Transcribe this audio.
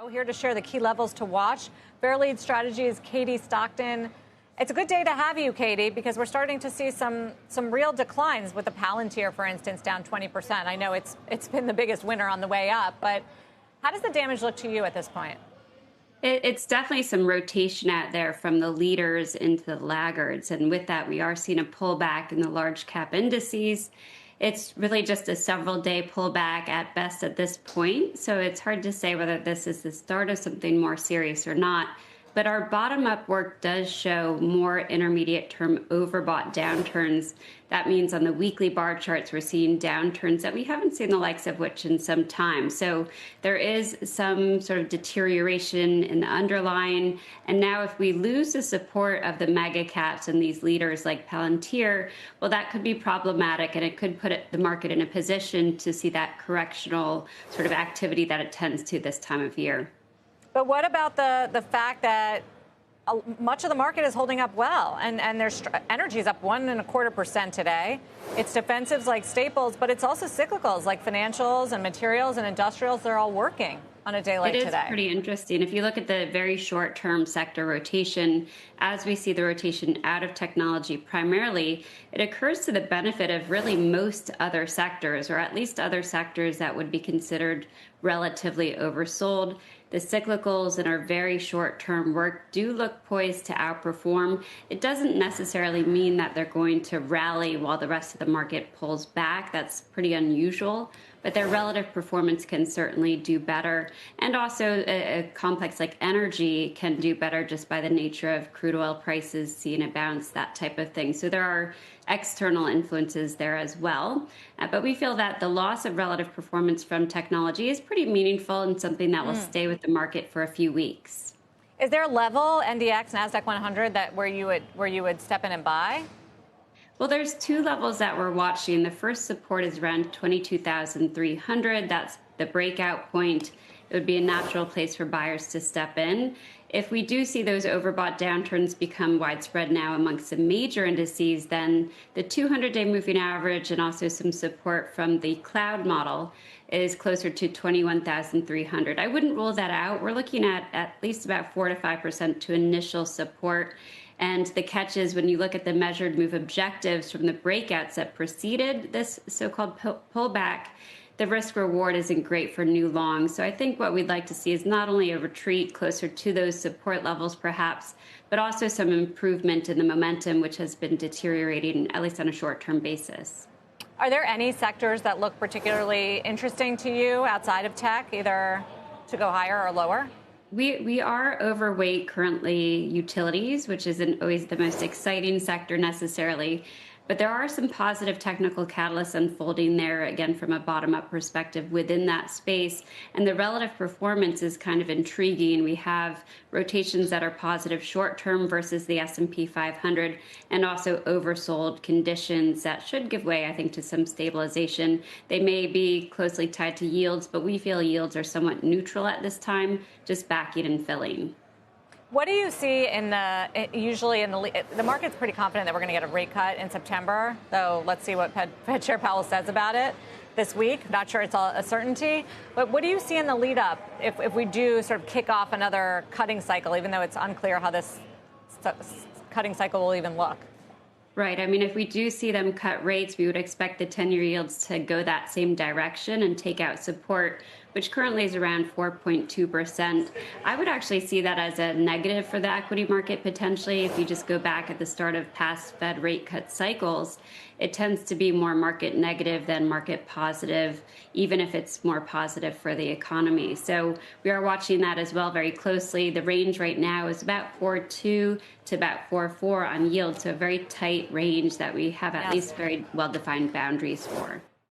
Here to share the key levels to watch. Fairlead Strategies Katie Stockton. It's a good day to have you, Katie, because we're starting to see some real declines with the Palantir, for instance, down 20%. I know it's been the biggest winner on the way up, but how does the damage look to you at this point? It's definitely some rotation out there from the leaders into the laggards. And with that, we are seeing a pullback in the large cap indices. It's really just a several day pullback at best at this point. So it's hard to say whether this is the start of something more serious or not. But our bottom up work does show more intermediate term overbought downturns. That means on the weekly bar charts, we're seeing downturns that we haven't seen the likes of which in some time. So there is some sort of deterioration in the underlying. And now if we lose the support of the mega caps and these leaders like Palantir, well, that could be problematic, and it could put the market in a position to see that correctional sort of activity that it tends to this time of year. But what about the fact that much of the market is holding up well, and there's energy is up 1.25% today. It's defensives like staples, but it's also cyclicals like financials and materials and industrials. They're all working on a day like today. It is pretty interesting. If you look at the very short-term sector rotation, as we see the rotation out of technology primarily, it occurs to the benefit of really most other sectors, or at least other sectors that would be considered relatively oversold. The cyclicals in our very short-term work do look poised to outperform. It doesn't necessarily mean that they're going to rally while the rest of the market pulls back. That's pretty unusual, but their relative performance can certainly do better. And also a complex like energy can do better just by the nature of crude oil prices seeing a bounce, that type of thing. So there are external influences there as well. But we feel that the loss of relative performance from technology is pretty meaningful and something that will stay with the market for a few weeks. Is there a level, NDX, NASDAQ 100, that where you would step in and buy? Well, there's two levels that we're watching. The first support is around 22,300. That's the breakout point. It would be a natural place for buyers to step in. If we do see those overbought downturns become widespread now amongst the major indices, then the 200-day moving average and also some support from the cloud model is closer to 21,300. I wouldn't rule that out. We're looking at least about 4 to 5% to initial support. And the catch is when you look at the measured move objectives from the breakouts that preceded this so-called pullback, the risk reward isn't great for new longs. So I think what we'd like to see is not only a retreat closer to those support levels perhaps, but also some improvement in the momentum, which has been deteriorating, at least on a short-term basis. Are there any sectors that look particularly interesting to you outside of tech, either to go higher or lower? We are overweight currently utilities, which isn't always the most exciting sector necessarily. But there are some positive technical catalysts unfolding there, again, from a bottom-up perspective within that space. And the relative performance is kind of intriguing. We have rotations that are positive short-term versus the S&P 500, and also oversold conditions that should give way, I think, to some stabilization. They may be closely tied to yields, but we feel yields are somewhat neutral at this time, just backing and filling. What do you see usually in the market's pretty confident that we're going to get a rate cut in September, though let's see what Fed Chair Powell says about it this week. Not sure it's all a certainty. But what do you see in the lead up if we do sort of kick off another cutting cycle, even though it's unclear how this cutting cycle will even look? Right. I mean, if we do see them cut rates, we would expect the 10-year yields to go that same direction and take out support, which currently is around 4.2%. I would actually see that as a negative for the equity market potentially. If you just go back at the start of past Fed rate cut cycles, it tends to be more market negative than market positive, even if it's more positive for the economy. So we are watching that as well very closely. The range right now is about 4.2 to about 4.4 on yield, so a very tight range that we have at least very well-defined boundaries for.